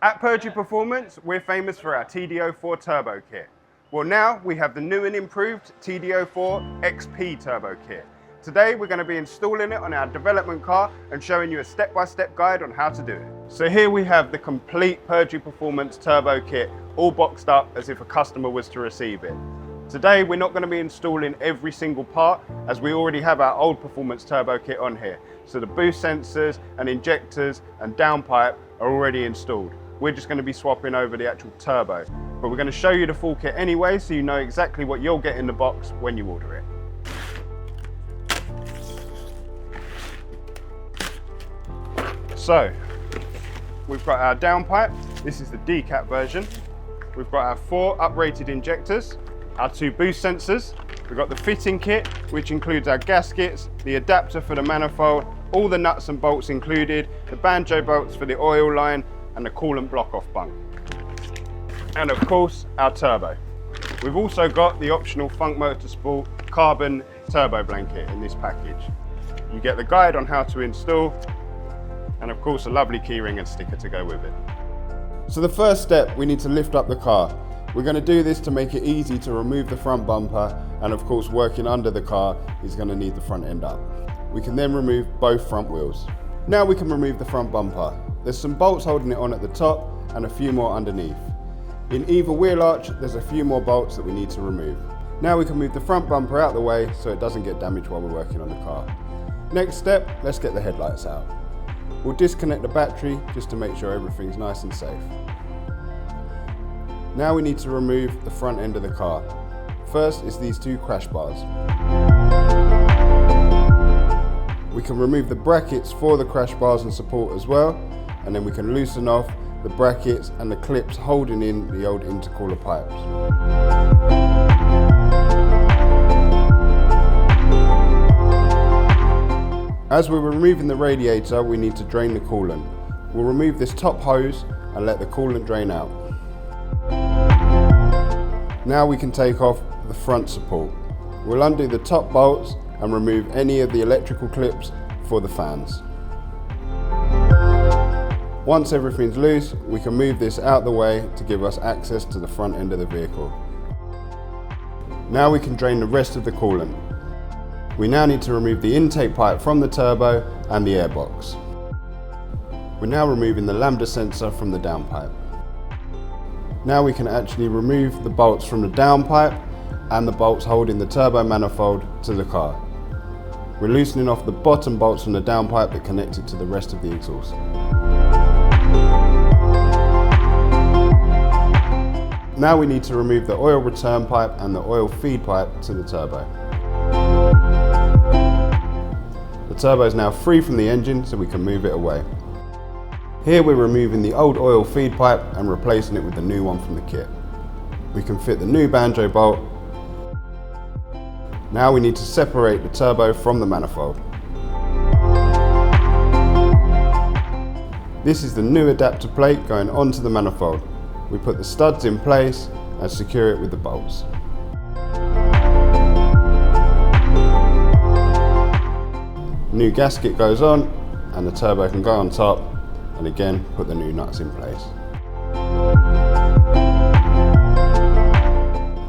At Purdue Performance, we're famous for our TD04 turbo kit. Well, now we have the new and improved TD04 XP turbo kit. Today we're going to be installing it on our development car and showing you a step-by-step guide on how to do it. So here we have the complete Purdue Performance turbo kit, all boxed up as if a customer was to receive it. Today we're not going to be installing every single part, as we already have our old Performance turbo kit on here. So the boost sensors and injectors and downpipe are already installed. We're just going to be swapping over the actual turbo. But we're going to show you the full kit anyway, so you know exactly what you'll get in the box when you order it. So, we've got our downpipe. This is the decap version. We've got our 4 uprated injectors, our 2 boost sensors. We've got the fitting kit, which includes our gaskets, the adapter for the manifold, all the nuts and bolts included, the banjo bolts for the oil line, and the coolant block-off bunk. And of course, our turbo. We've also got the optional Funk Motorsport carbon turbo blanket in this package. You get the guide on how to install, and of course a lovely keyring and sticker to go with it. So the first step, we need to lift up the car. We're going to do this to make it easy to remove the front bumper, and of course working under the car is going to need the front end up. We can then remove both front wheels. Now we can remove the front bumper. There's some bolts holding it on at the top and a few more underneath. In either wheel arch, there's a few more bolts that we need to remove. Now we can move the front bumper out the way so it doesn't get damaged while we're working on the car. Next step, let's get the headlights out. We'll disconnect the battery just to make sure everything's nice and safe. Now we need to remove the front end of the car. First is these 2 crash bars. We can remove the brackets for the crash bars and support as well, and then we can loosen off the brackets and the clips holding in the old intercooler pipes. As we're removing the radiator, we need to drain the coolant. We'll remove this top hose and let the coolant drain out. Now we can take off the front support. We'll undo the top bolts and remove any of the electrical clips for the fans. Once everything's loose, we can move this out the way to give us access to the front end of the vehicle. Now we can drain the rest of the coolant. We now need to remove the intake pipe from the turbo and the airbox. We're now removing the lambda sensor from the downpipe. Now we can actually remove the bolts from the downpipe and the bolts holding the turbo manifold to the car. We're loosening off the bottom bolts from the downpipe that connect it to the rest of the exhaust. Now we need to remove the oil return pipe and the oil feed pipe to the turbo. The turbo is now free from the engine, so we can move it away. Here we're removing the old oil feed pipe and replacing it with the new one from the kit. We can fit the new banjo bolt. Now we need to separate the turbo from the manifold. This is the new adapter plate going onto the manifold. We put the studs in place and secure it with the bolts. New gasket goes on and the turbo can go on top, and again put the new nuts in place.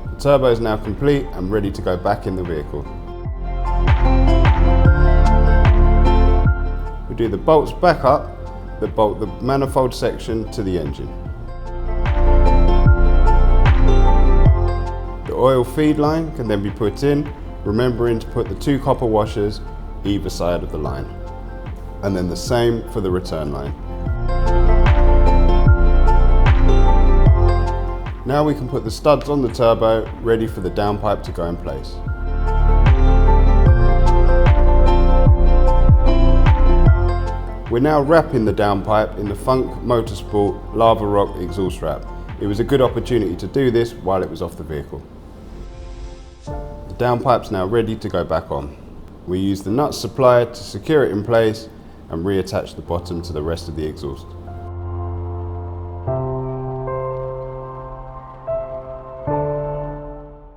The turbo is now complete and ready to go back in the vehicle. We do the bolts back up that bolt the manifold section to the engine. The oil feed line can then be put in, remembering to put the 2 copper washers either side of the line. And then the same for the return line. Now we can put the studs on the turbo, ready for the downpipe to go in place. We're now wrapping the downpipe in the Funk Motorsport Lava Rock exhaust wrap. It was a good opportunity to do this while it was off the vehicle. The downpipe's now ready to go back on. We use the nut supplier to secure it in place and reattach the bottom to the rest of the exhaust.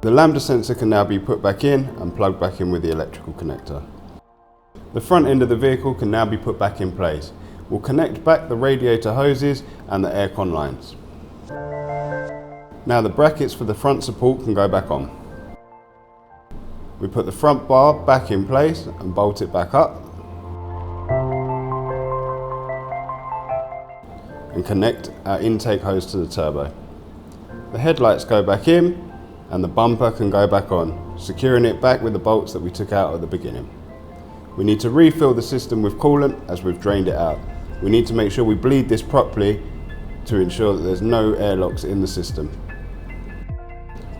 The lambda sensor can now be put back in and plugged back in with the electrical connector. The front end of the vehicle can now be put back in place. We'll connect back the radiator hoses and the aircon lines. Now the brackets for the front support can go back on. We put the front bar back in place and bolt it back up. And connect our intake hose to the turbo. The headlights go back in and the bumper can go back on, securing it back with the bolts that we took out at the beginning. We need to refill the system with coolant as we've drained it out. We need to make sure we bleed this properly to ensure that there's no airlocks in the system.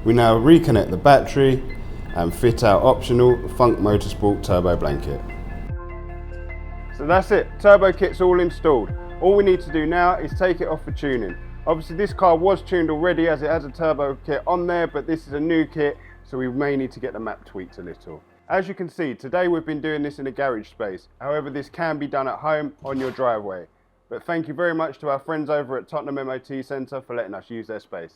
We now reconnect the battery and fit our optional Funk Motorsport turbo blanket. So that's it, turbo kit's all installed. All we need to do now is take it off for tuning. Obviously this car was tuned already as it has a turbo kit on there, but this is a new kit, so we may need to get the map tweaked a little. As you can see, today we've been doing this in a garage space. However, this can be done at home on your driveway. But thank you very much to our friends over at Tottenham MOT Centre for letting us use their space.